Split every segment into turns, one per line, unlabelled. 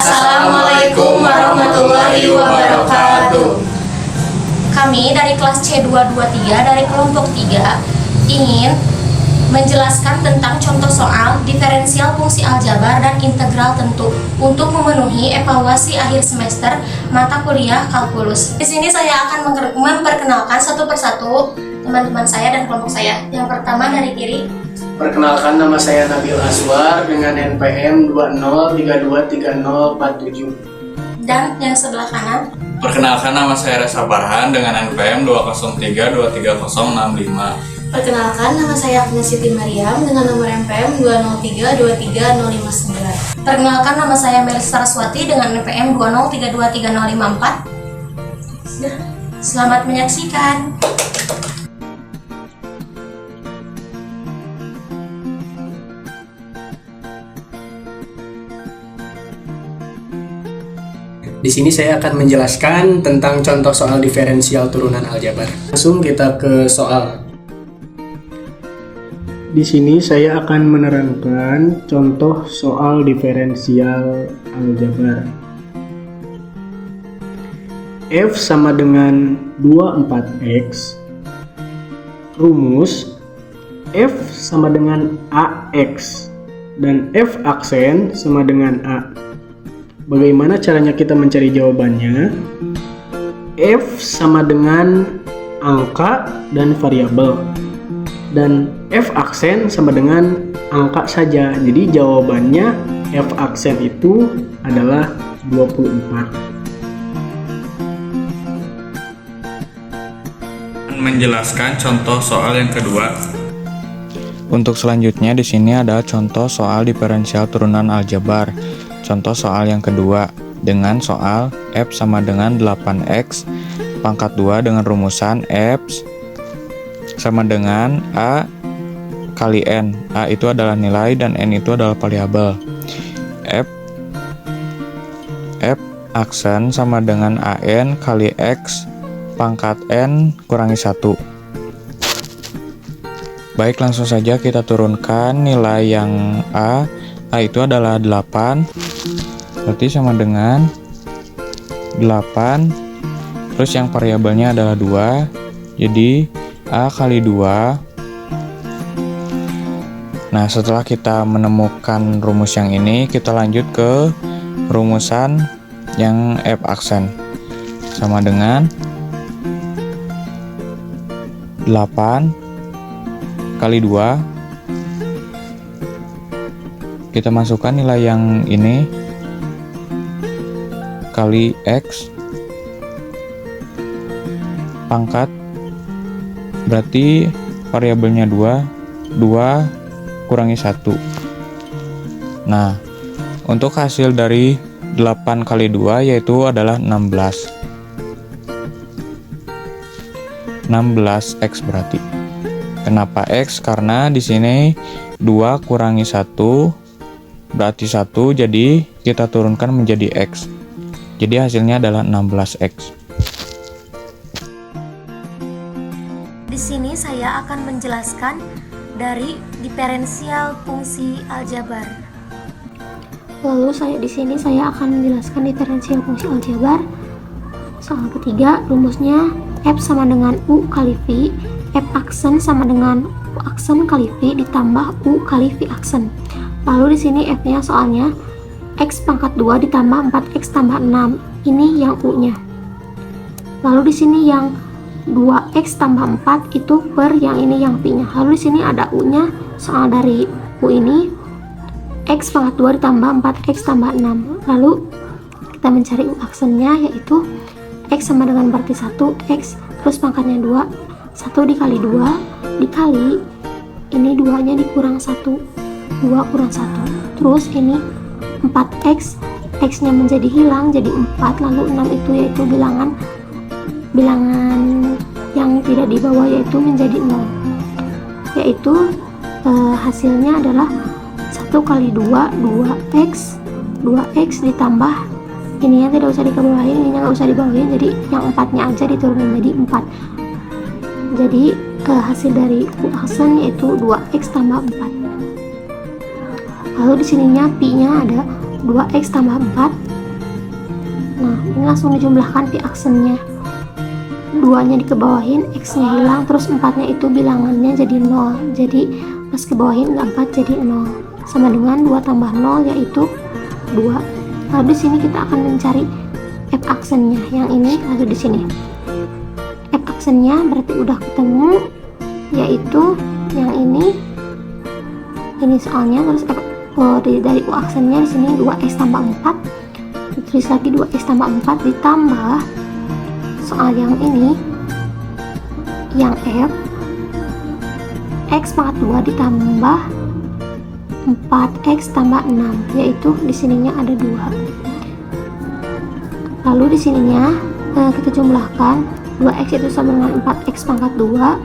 Assalamualaikum warahmatullahi wabarakatuh.
Kami dari kelas C223 dari kelompok 3 ingin menjelaskan tentang contoh soal diferensial fungsi aljabar dan integral tentu untuk memenuhi evaluasi akhir semester mata kuliah kalkulus. Di sini saya akan memperkenalkan satu persatu teman-teman saya dan kelompok saya. Yang pertama dari kiri.
Perkenalkan, nama saya Nabil Aswar dengan NPM 20323047.
Dan yang sebelah kanan.
Perkenalkan, nama saya Reza Farhan dengan NPM 203-23065.
Perkenalkan, nama saya Agnes Siti Mariam dengan nomor NPM 203-23059.
Perkenalkan, nama saya Melis Saraswati dengan NPM 203-23054. Selamat menyaksikan.
Di sini saya akan menjelaskan tentang contoh soal diferensial turunan aljabar. Langsung kita ke soal.
Di sini saya akan menerangkan contoh soal diferensial aljabar. F sama dengan 24X. Rumus F sama dengan AX dan F aksen sama dengan A. Bagaimana caranya kita mencari jawabannya? F sama dengan angka dan variabel, dan F aksen sama dengan angka saja. Jadi jawabannya F aksen itu adalah 24.
Menjelaskan contoh soal yang kedua. Untuk selanjutnya di sini ada contoh soal diferensial turunan aljabar. Contoh soal yang kedua dengan soal F sama dengan 8X pangkat 2 dengan rumusan F sama dengan A kali N. A itu adalah nilai dan N itu adalah variabel. F aksen sama dengan AN kali X pangkat N kurangi 1. Baik, langsung saja kita turunkan nilai yang A itu adalah 8, berarti sama dengan 8, terus yang variabelnya adalah 2, jadi A kali 2. Nah, setelah kita menemukan rumus yang ini, kita lanjut ke rumusan yang F aksen, sama dengan 8 kali 2. Kita masukkan nilai yang ini kali X pangkat, berarti variabelnya 2 kurangi 1. Nah, untuk hasil dari 8 kali 2 yaitu adalah 16X berarti. Kenapa X? Karena di sini 2 kurangi 1 berarti 1, jadi kita turunkan menjadi X. Jadi hasilnya adalah 16X.
Di sini saya akan menjelaskan dari diferensial fungsi aljabar.
Lalu di sini saya akan menjelaskan diferensial fungsi aljabar. Soal ketiga, rumusnya F sama dengan U kali V, F aksen sama dengan U aksen kali V ditambah U kali V aksen. Lalu di sini F-nya soalnya X pangkat 2 ditambah 4X tambah 6. Ini yang U-nya. Lalu di sini yang 2X tambah 4 itu per yang ini yang V-nya. Lalu di sini ada U-nya, soal dari U ini X pangkat 2 ditambah 4X tambah 6. Lalu kita mencari U aksennya, yaitu X sama dengan berarti 1X terus pangkatnya 2. 1 dikali 2 dikali ini 2-nya dikurang 1, 2 kurang 1. Terus ini 4X, X-nya menjadi hilang jadi 4, lalu 6 itu yaitu bilangan yang tidak di bawah yaitu menjadi 0. Yaitu hasilnya adalah 1 kali 2, 2X ditambah ini yang tidak usah dikebawahin, ini nggak usah dibawahin, jadi yang 4-nya aja diturunin jadi 4. Jadi hasil dari U aksen yaitu 2X tambah 4. Lalu di sininya Pi-nya ada 2X tambah 4 Ini langsung dijumlahkan pi aksennya. 2-nya dikebawahin, X-nya hilang, terus 4-nya itu bilangannya jadi 0. Jadi pas kebawahin 4 jadi 0. Sama dengan 2 tambah 0 yaitu 2. Lalu di sini kita akan mencari F aksennya. Yang ini lalu di sini. F aksennya berarti udah ketemu, yaitu yang ini soalnya. Terus dari U aksennya di sini 2x tambah 4, ditulis lagi 2x tambah 4 ditambah soal yang ini, yang F, x pangkat 2 ditambah 4x tambah 6, yaitu di sininya ada 2. Lalu di sininya kita jumlahkan 2x itu sama dengan 4x pangkat 2,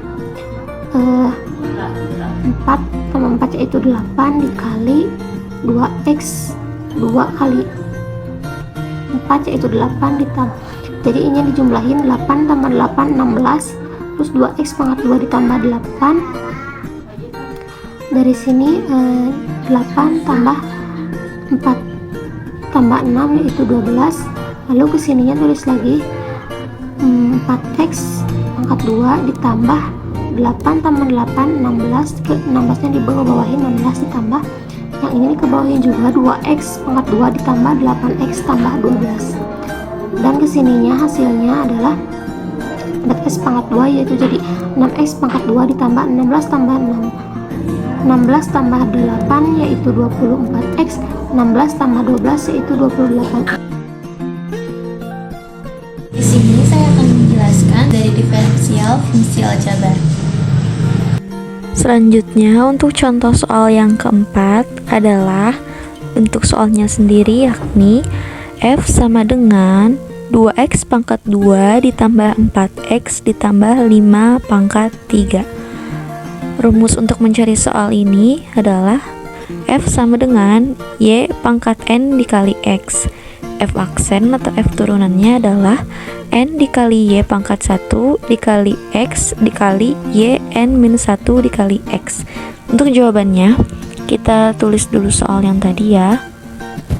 4 tambah 4 yaitu 8 dikali 2x 2 kali 4 yaitu 8 ditambah, jadi ini dijumlahin 8 tambah 8 16, terus 2x pangkat 2 ditambah 8, dari sini 8 tambah 4 tambah 6 yaitu 12. Lalu kesininya tulis lagi 4x pangkat 2 ditambah 8 tambah 8 16, ke 16 nya di bawah-bawahin 16 ditambah yang ini dikebawahin juga 2x pangkat 2 ditambah 8x tambah 12, dan kesininya hasilnya adalah 4x pangkat 2 yaitu jadi 6x pangkat 2 ditambah 16 tambah 6, 16 tambah 8 yaitu 24x, 16 tambah 12 yaitu 28.
Di sini saya akan menjelaskan dari diferensial fungsi aljabar.
Selanjutnya untuk contoh soal yang keempat adalah bentuk soalnya sendiri, yakni F sama dengan 2x pangkat 2 ditambah 4x ditambah 5 pangkat 3. Rumus untuk mencari soal ini adalah F sama dengan Y pangkat N dikali X. F aksen atau F turunannya adalah N dikali Y pangkat 1 dikali X dikali Y N min 1 dikali X. Untuk jawabannya kita tulis dulu soal yang tadi ya.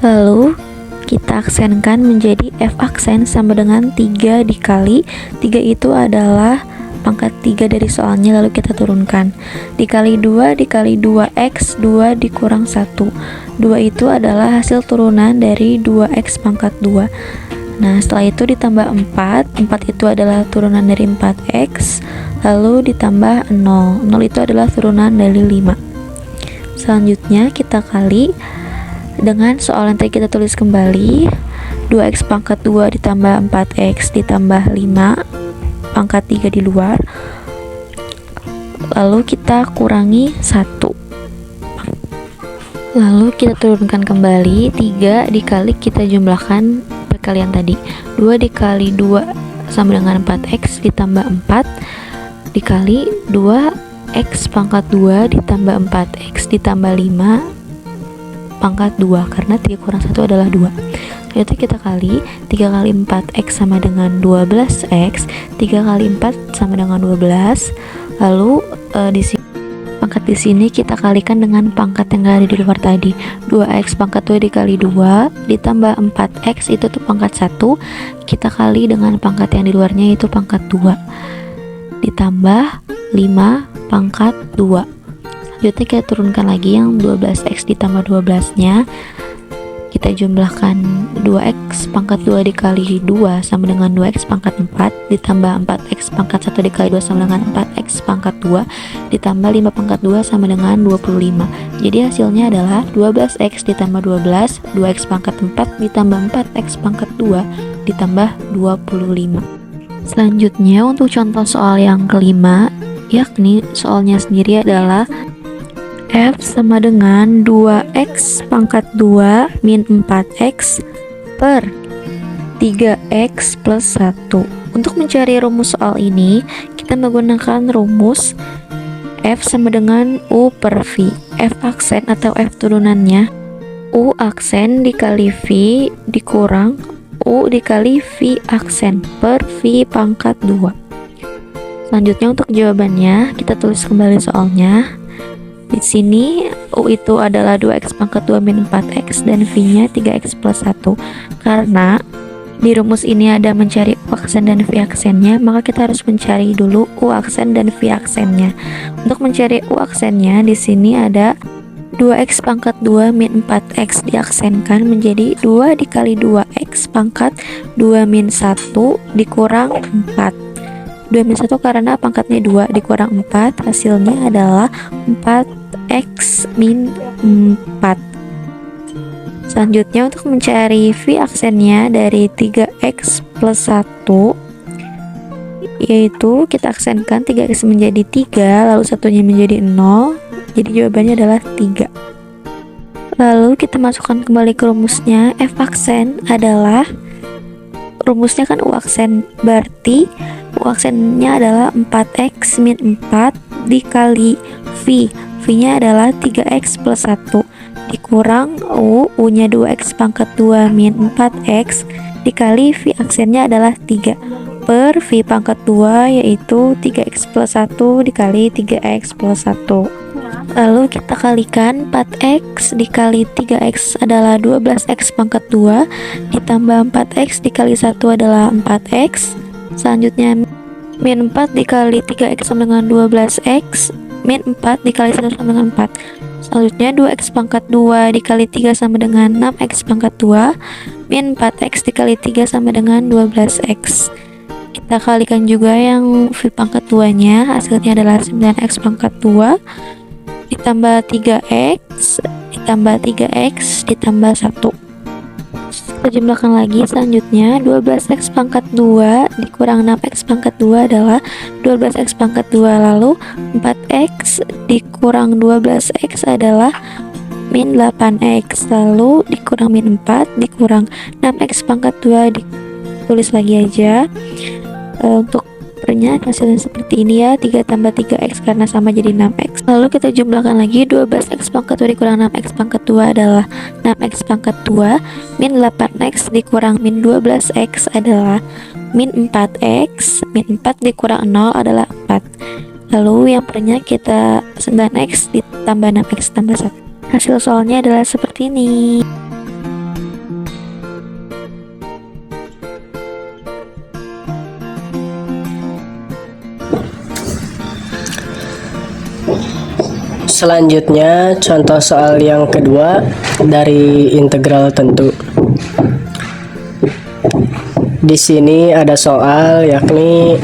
Lalu kita aksenkan menjadi F aksen sama dengan 3 dikali 3 itu adalah pangkat 3 dari soalnya, lalu kita turunkan dikali 2 dikali 2x 2 dikurang 1. 2 itu adalah hasil turunan dari 2x pangkat 2. Nah setelah itu ditambah 4 itu adalah turunan dari 4x, lalu ditambah 0 itu adalah turunan dari 5. Selanjutnya kita kali dengan soal yang tadi kita tulis kembali, 2x pangkat 2 ditambah 4x ditambah 5 pangkat 3 di luar, lalu kita kurangi 1, lalu kita turunkan kembali 3 dikali kita jumlahkan perkalian tadi, 2 dikali 2 sama dengan 4x ditambah 4 dikali 2x pangkat 2 ditambah 4x ditambah 5 pangkat 2, karena 3 kurang 1 adalah 2. Itu kita kali 3 kali 4x sama dengan 12x, 3 kali 4 sama dengan 12. Lalu di sini pangkat di sini kita kalikan dengan pangkat yang ada di luar tadi. 2x pangkat 2 dikali 2 ditambah 4x itu tuh pangkat 1, kita kali dengan pangkat yang di luarnya itu pangkat 2 ditambah 5 pangkat 2. Selanjutnya kita turunkan lagi yang 12x ditambah 12 nya, kita jumlahkan 2x pangkat 2 dikali 2 sama dengan 2x pangkat 4 ditambah 4x pangkat 1 dikali 2 sama dengan 4x pangkat 2 ditambah 5 pangkat 2 sama dengan 25. Jadi hasilnya adalah 12x ditambah 12, 2x pangkat 4 ditambah 4x pangkat 2 ditambah 25. Selanjutnya untuk contoh soal yang kelima, yakni soalnya sendiri adalah F sama dengan 2x pangkat 2 min 4x per 3x plus 1. Untuk mencari rumus soal ini, kita menggunakan rumus F sama dengan U per V. F aksen atau F turunannya U aksen dikali V dikurang U dikali V aksen per V pangkat 2. Selanjutnya untuk jawabannya, kita tulis kembali soalnya. Di sini U itu adalah 2x pangkat 2 min 4x dan V-nya 3x plus 1. Karena di rumus ini ada mencari U aksen dan V aksennya, maka kita harus mencari dulu U aksen dan V aksennya. Untuk mencari U aksennya, di sini ada 2x pangkat 2 min 4x diaksenkan menjadi 2 dikali 2x pangkat 2 min 1 dikurang 4. 2 min 1 karena pangkatnya 2 dikurang 4, hasilnya adalah 4x min 4. Selanjutnya untuk mencari V aksennya dari 3x plus 1, yaitu kita aksenkan 3x menjadi 3, lalu satunya menjadi 0, jadi jawabannya adalah 3. Lalu kita masukkan kembali ke rumusnya. F aksen adalah, rumusnya kan U aksen, berarti U aksennya adalah 4x min 4 dikali V. V-nya adalah 3x plus 1 dikurang U-nya 2x pangkat 2 min 4x dikali V aksennya adalah 3 per V pangkat 2, yaitu 3x plus 1 dikali 3x plus 1. Lalu kita kalikan 4x dikali 3x adalah 12x pangkat 2 ditambah 4x dikali 1 adalah 4x. Selanjutnya min 4 dikali 3x sama dengan 12x, min 4 dikali 1 sama dengan 4. Selanjutnya 2x pangkat 2 dikali 3 sama dengan 6x pangkat 2, min 4x dikali 3 sama dengan 12x. Kita kalikan juga yang V pangkat 2 nya, hasilnya adalah 9x pangkat 2 ditambah 3x ditambah 3x ditambah 1. Kita jumlahkan lagi. Selanjutnya 12x pangkat 2 dikurang 6x pangkat 2 adalah 12x pangkat 2, lalu 4x dikurang 12x adalah min 8x, lalu dikurang min 4 dikurang 6x pangkat 2 ditulis lagi aja. Untuk pernya hasilnya seperti ini ya, 3 tambah 3x karena sama jadi 6x. Lalu kita jumlahkan lagi. 12x pangkat 2 dikurang 6x pangkat 2 adalah 6x pangkat 2, min 8x dikurang min 12x adalah min 4x, min 4 dikurang 0 adalah 4. Lalu yang pernya kita 9x ditambah 6x tambah 1. Hasil soalnya adalah seperti ini.
Selanjutnya contoh soal yang kedua dari integral tentu. Di sini ada soal yakni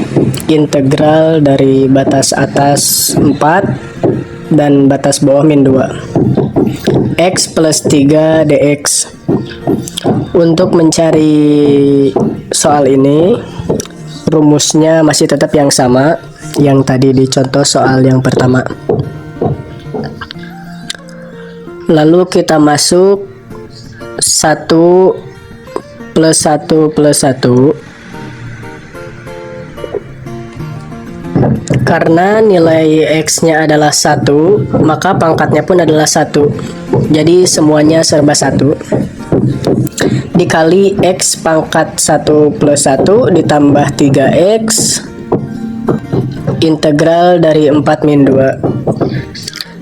integral dari batas atas 4 dan batas bawah min 2. X plus 3 dx. Untuk mencari soal ini, rumusnya masih tetap yang sama yang tadi di contoh soal yang pertama. Lalu kita masuk 1 plus 1 plus 1. Karena nilai X-nya adalah 1, maka pangkatnya pun adalah 1. Jadi semuanya serba 1. Dikali X pangkat 1 plus 1 ditambah 3X integral dari 4 min 2.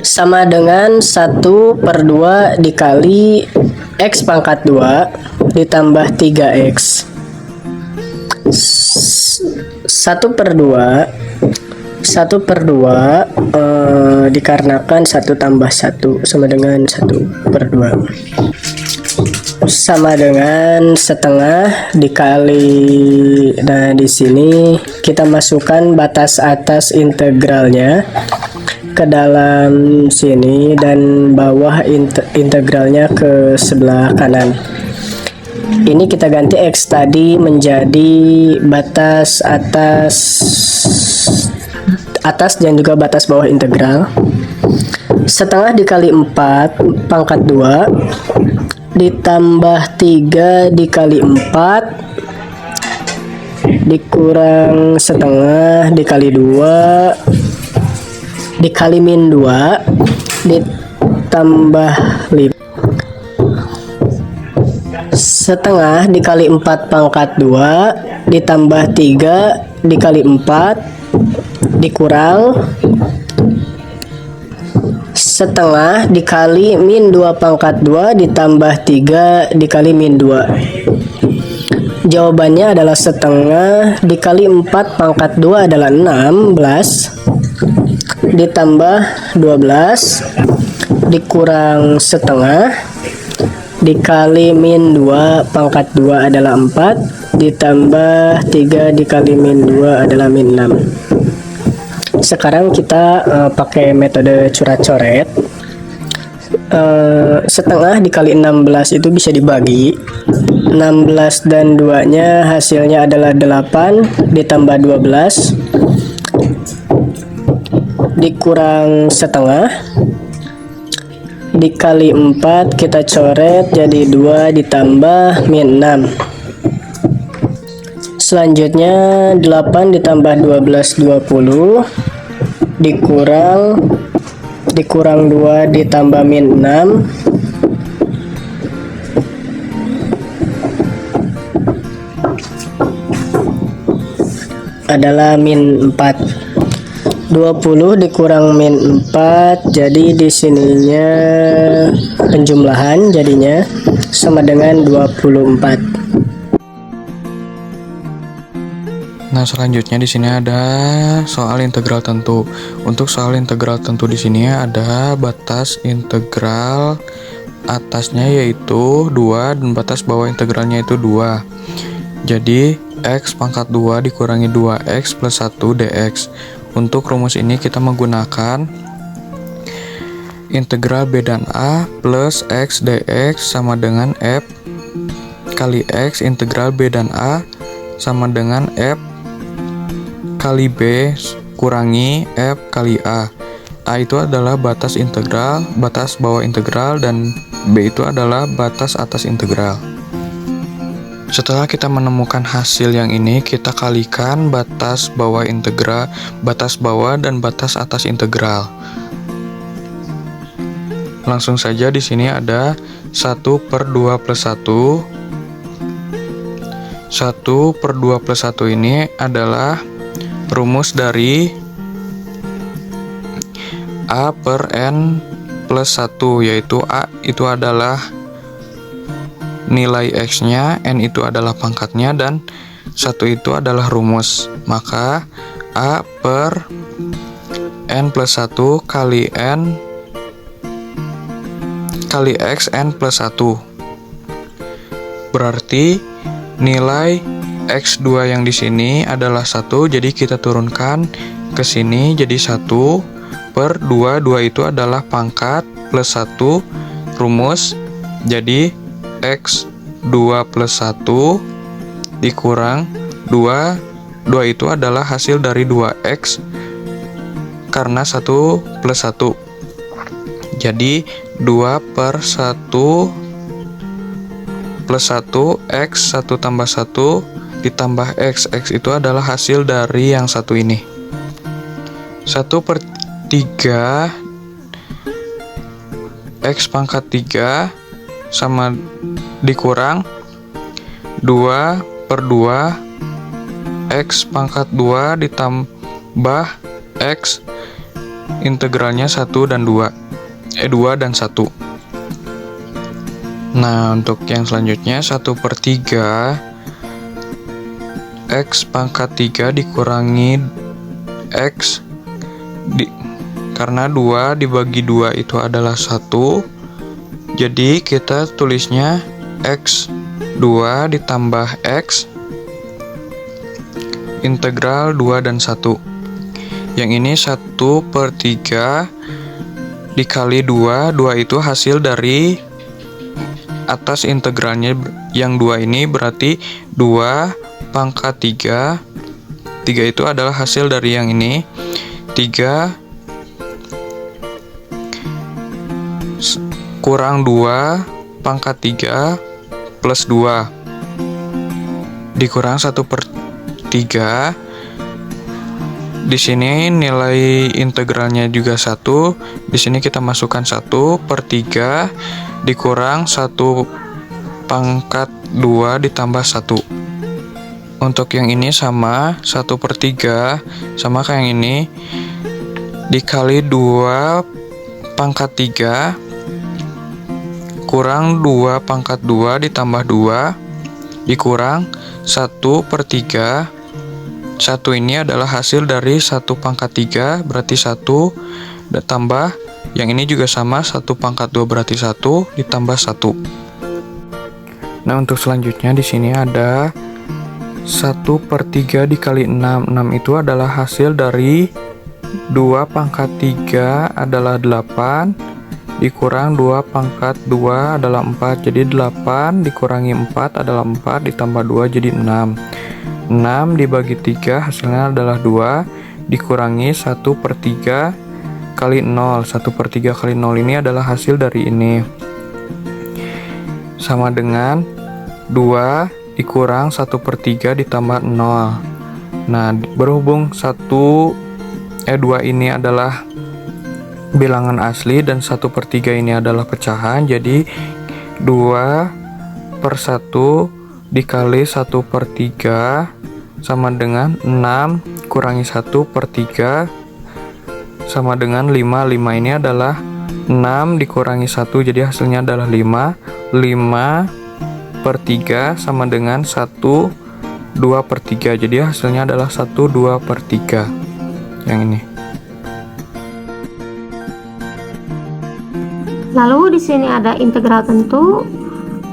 Sama dengan 1 per 2 dikali X pangkat 2 ditambah 3X. 1 per 2 dikarenakan 1 tambah 1 sama dengan 1 per 2 sama dengan setengah dikali, nah di sini kita masukkan batas atas integralnya ke dalam sini dan bawah integralnya ke sebelah kanan. Ini kita ganti X tadi menjadi batas atas dan juga batas bawah integral. Setengah dikali 4 pangkat 2 ditambah 3 dikali 4 dikurang setengah dikali 2 dikali min 2 ditambah 5. Setengah dikali 4 pangkat 2 ditambah 3 dikali 4 dikurang setengah dikali min 2 pangkat 2 ditambah 3 dikali min 2. Jawabannya adalah setengah dikali 4 pangkat 2 adalah 16 ditambah 12 dikurang setengah dikali min 2 pangkat 2 adalah 4 ditambah 3 dikali min 2 adalah min 6. Sekarang kita pakai metode coret-coret. Setengah dikali 16 itu bisa dibagi. 16 dan 2 nya hasilnya adalah 8 ditambah 12 dikurang setengah dikali 4 kita coret jadi 2 ditambah min 6. Selanjutnya 8 ditambah 12 20 dikurang 2 ditambah min 6 adalah min 4. 20 dikurang min 4 jadi di sininya penjumlahan jadinya sama dengan 24.
Nah, selanjutnya di sini ada soal integral tentu. Untuk soal integral tentu di sini ada batas integral atasnya yaitu 2 dan batas bawah integralnya itu 2. Jadi x pangkat 2 dikurangi 2x plus 1 dx. Untuk rumus ini kita menggunakan integral b dan a plus x dx sama dengan f kali x integral b dan a sama dengan f kali b kurangi f kali a. A itu adalah batas integral, batas bawah integral, dan b itu adalah batas atas integral. Setelah kita menemukan hasil yang ini, kita kalikan batas bawah integral, batas bawah dan batas atas integral. Langsung saja di sini ada 1/2 plus 1. 1/2 plus 1 ini adalah rumus dari A per N plus 1, yaitu A itu adalah nilai X-nya, N itu adalah pangkatnya, dan 1 itu adalah rumus. Maka A per N plus 1 kali N kali X N plus 1. Berarti nilai X2 yang di sini adalah 1, jadi kita turunkan ke sini jadi 1/2. 2 itu adalah pangkat plus 1 rumus, jadi X2 plus 1 dikurang 2. 2 itu adalah hasil dari 2X karena 1 plus 1. Jadi 2/1 plus 1 X 1 tambah 1 ditambah X. X itu adalah hasil dari yang satu ini. 1/3 X pangkat 3 sama dikurang 2/2 X pangkat 2 ditambah X integralnya 1 dan 2 dan 1. Nah, untuk yang selanjutnya 1/3 X pangkat 3 dikurangi X karena 2 dibagi 2 itu adalah 1. Jadi kita tulisnya X2 ditambah X integral 2 dan 1. Yang ini 1/3 dikali 2. 2 itu hasil dari atas integralnya yang 2 ini, berarti 2 pangkat 3. 3 itu adalah hasil dari yang ini. 3 kurang 2 pangkat 3 plus 2 dikurang 1/3. Di sini nilai integralnya juga 1. Di sini kita masukkan 1/3 dikurang 1 pangkat 2 ditambah 1. Untuk yang ini sama 1/3 sama kayak yang ini dikali 2 pangkat 3 kurang 2 pangkat 2 ditambah 2 dikurang 1/3. 1 ini adalah hasil dari 1/3, berarti 1 tambah yang ini juga sama, 1/2 berarti 1 ditambah 1. Nah, untuk selanjutnya di sini ada 1/3 dikali 6. 6 itu adalah hasil dari 2/3 adalah 8 dikurang 2/2 adalah 4. Jadi 8 dikurangi 4 adalah 4 ditambah 2 jadi 6. 6 dibagi 3 hasilnya adalah 2 dikurangi 1/3 kali 0. 1/3 kali 0 ini adalah hasil dari ini, sama dengan 2 dikurang 1/3 ditambah 0. Nah, berhubung 2 ini adalah bilangan asli dan 1/3 ini adalah pecahan, jadi 2/1 dikali 1/3 sama dengan 6 kurangi 1/3 sama dengan 5. 5 ini adalah 6 dikurangi 1, jadi hasilnya adalah 5. 5/3 sama dengan 1/2/3, jadi hasilnya adalah 1/2/3 yang ini.
Lalu di sini ada integral tentu,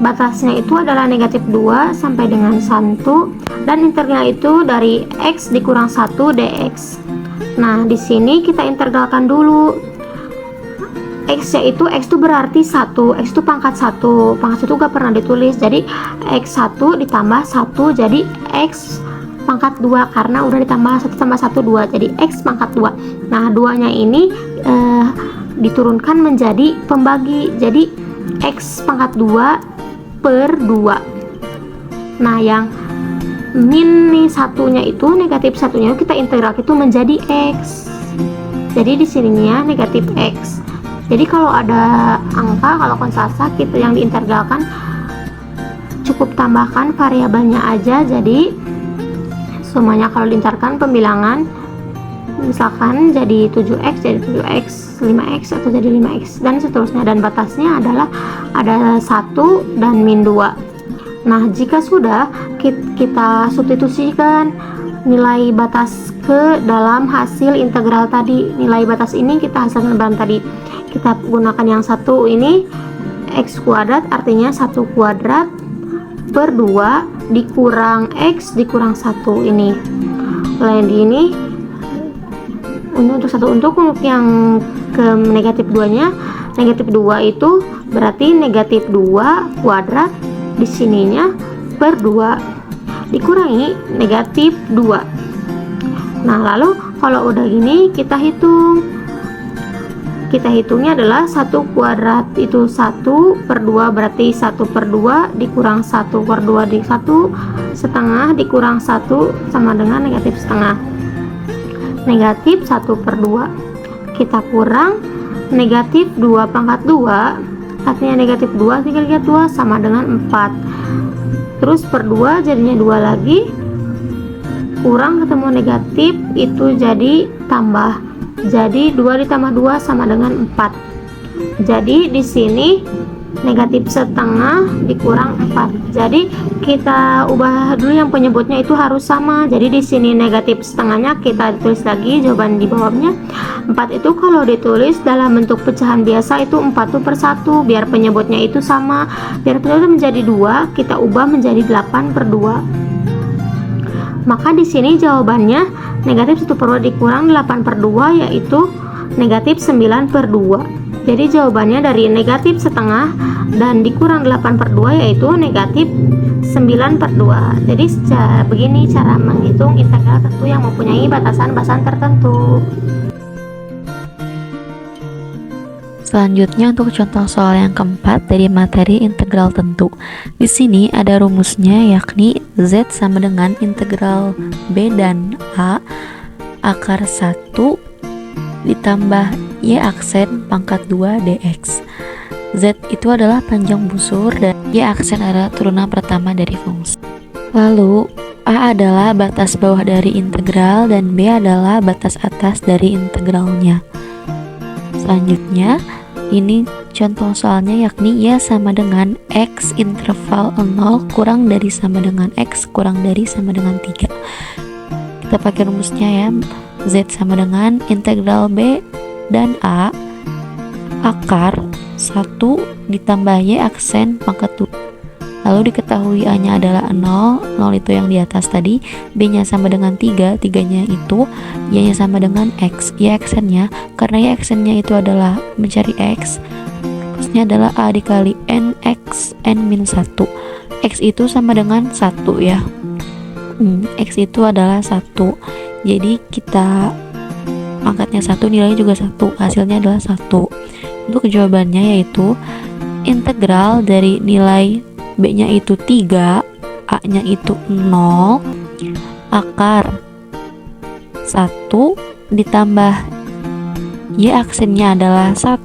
batasnya itu adalah negatif 2 sampai dengan 1, dan integral itu dari x dikurang 1 dx. Nah, di sini kita integralkan dulu. X yaitu x itu berarti 1, x itu pangkat 1. Pangkat 1 gak pernah ditulis. Jadi x1 ditambah 1 jadi x pangkat 2, karena udah ditambah 1 tambah 1 2. Jadi x pangkat 2. Nah, 2-nya ini diturunkan menjadi pembagi. Jadi x pangkat 2/2. Nah, yang min nih satunya itu, negatif satunya kita integral itu menjadi x. Jadi di sininya negatif x. Jadi kalau ada angka, kalau konstanta kita yang diintegralkan cukup tambahkan variabelnya aja. Jadi semuanya kalau diintegralkan pembilangan, misalkan jadi 7x jadi 7x, 5x atau jadi 5x dan seterusnya, dan batasnya adalah ada 1 dan min 2. Nah, jika sudah kita substitusikan nilai batas ke dalam hasil integral tadi. Nilai batas ini kita hasilkan dalam tadi. Kita gunakan yang satu ini, x kuadrat artinya 1 kuadrat per 2 dikurang x dikurang 1 ini. Lain di ini untuk yang ke negatif 2 nya, negatif 2 itu berarti negatif 2 kuadrat di sininya per 2 dikurangi negatif 2. Nah, lalu kalau udah gini kita hitungnya adalah 1 kuadrat itu 1 per 2 berarti 1 per 2 dikurang 1 per 2 di 1 setengah dikurang 1 sama dengan negatif setengah. Negatif 1 per 2 kita kurang negatif 2 pangkat 2 artinya negatif 2 dikali 2 sama dengan 4, terus per 2 jadinya 2 lagi, kurang ketemu negatif itu jadi tambah, jadi 2 ditambah 2 sama dengan 4. Jadi di sini negatif setengah dikurang 4. Jadi kita ubah dulu yang penyebutnya itu harus sama. Jadi di sini negatif setengahnya kita tulis lagi jawaban di bawahnya. 4 itu kalau ditulis dalam bentuk pecahan biasa itu 4 per 1, biar penyebutnya itu sama. Biar penyebutnya menjadi 2, kita ubah menjadi 8 per 2. Maka di sini jawabannya negatif 1 per 2 dikurang 8 per 2 yaitu negatif 9 per 2. Jadi jawabannya dari negatif setengah dan dikurang 8 per 2 yaitu negatif 9 per 2. Jadi begini cara menghitung integral tentu yang mempunyai batasan-batasan tertentu.
Selanjutnya untuk contoh soal yang keempat dari materi integral tentu. Di sini ada rumusnya, yakni Z sama dengan integral B dan A akar 1 ditambah Y aksen pangkat 2 dx. Z itu adalah panjang busur dan Y aksen adalah turunan pertama dari fungsi. Lalu A adalah batas bawah dari integral dan B adalah batas atas dari integralnya. Selanjutnya Ini contoh soalnya yakni Y sama dengan X interval 0 kurang dari sama dengan X kurang dari sama dengan 3. Kita pakai rumusnya ya. Z sama dengan integral B dan A akar 1 ditambah Y aksen pangkat 2. Lalu diketahui A-nya adalah 0, 0 itu yang di atas tadi, B-nya sama dengan 3, 3-nya itu, Y-nya sama dengan X, Y aksennya, karena Y aksennya itu adalah mencari X, rumusnya adalah A dikali N X N min 1. X itu sama dengan 1 ya. X itu adalah 1. Jadi kita pangkatnya 1, nilainya juga 1, hasilnya adalah 1. Untuk jawabannya yaitu integral dari nilai B-nya itu 3, A-nya itu 0, akar 1 ditambah Y aksennya adalah 1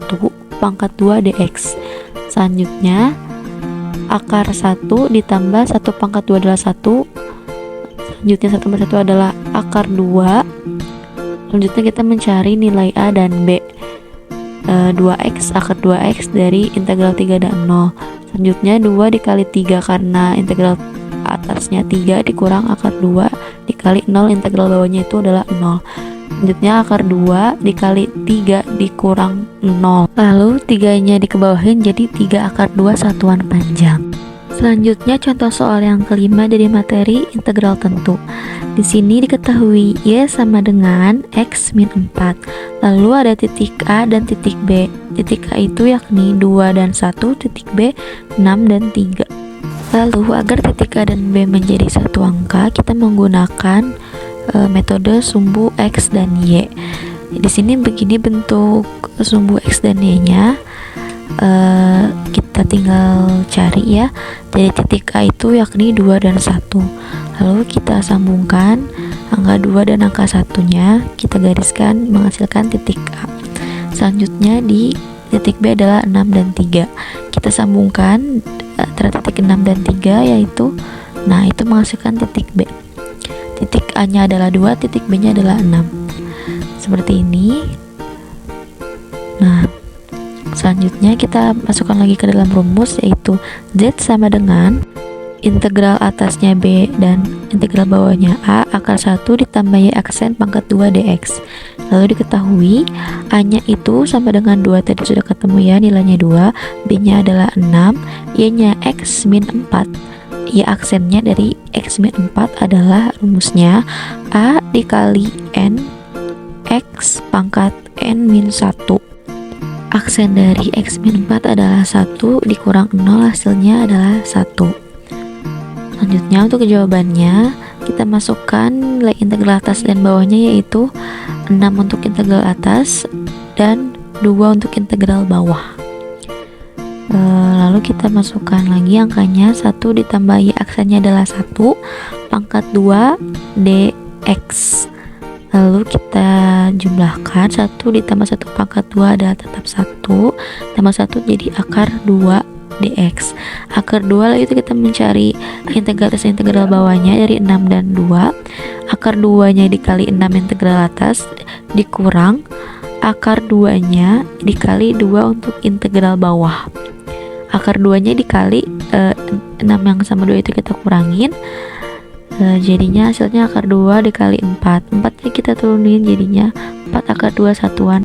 pangkat 2 dx. Selanjutnya akar 1 ditambah 1 pangkat 2 adalah 1. Selanjutnya 1 tambah 1 adalah akar 2. Selanjutnya kita mencari nilai A dan B. 2x akar 2x dari integral 3 dan 0. Selanjutnya 2 dikali 3 karena integral atasnya 3 dikurang akar 2 dikali 0, integral bawahnya itu adalah 0. Selanjutnya akar 2 dikali 3 dikurang 0. Lalu 3-nya dikebawahin jadi 3 akar 2 satuan panjang. Selanjutnya contoh soal yang kelima dari materi integral tentu. Di sini diketahui Y sama dengan X min 4. Lalu ada titik A dan titik B. Titik A itu yakni 2 dan 1, titik B 6 dan 3. Lalu agar titik A dan B menjadi satu angka, kita menggunakan metode sumbu X dan Y. Di sini begini bentuk sumbu X dan Y-nya. Kita tinggal cari ya, dari titik A itu yakni 2 dan 1. Lalu kita sambungkan angka 2 dan angka 1-nya, kita gariskan menghasilkan titik A. Selanjutnya di titik B adalah 6 dan 3. Kita sambungkan antara titik 6 dan 3 yaitu, nah itu menghasilkan titik B. Titik A-nya adalah 2, titik B-nya adalah 6. Seperti ini. Nah, selanjutnya kita masukkan lagi ke dalam rumus yaitu Z sama dengan integral atasnya B dan integral bawahnya A akar 1 ditambah Y aksen pangkat 2 dx. Lalu diketahui A-nya itu sama dengan 2, tadi sudah ketemu ya, nilainya 2, B-nya adalah 6, Y-nya X min 4. Y aksennya dari X min 4 adalah rumusnya A dikali N X pangkat N min 1. Aksen dari X min 4 adalah 1 dikurang 0, hasilnya adalah 1. Selanjutnya untuk jawabannya kita masukkan nilai integral atas dan bawahnya yaitu 6 untuk integral atas dan 2 untuk integral bawah. Lalu kita masukkan lagi angkanya, 1 ditambah Y aksennya adalah 1 pangkat 2 dx. Lalu kita jumlahkan, 1 ditambah 1 pangkat 2 adalah tetap 1, tambah 1 jadi akar 2 dx. Akar 2 lalu itu kita mencari integral atas integral bawahnya dari 6 dan 2. Akar 2 nya dikali 6 integral atas dikurang akar 2 nya dikali 2 untuk integral bawah. Akar 2 nya dikali 6 yang sama 2 itu kita kurangin, jadinya hasilnya akar 2 dikali 4. 4 nya kita turunin jadinya 4 akar 2 satuan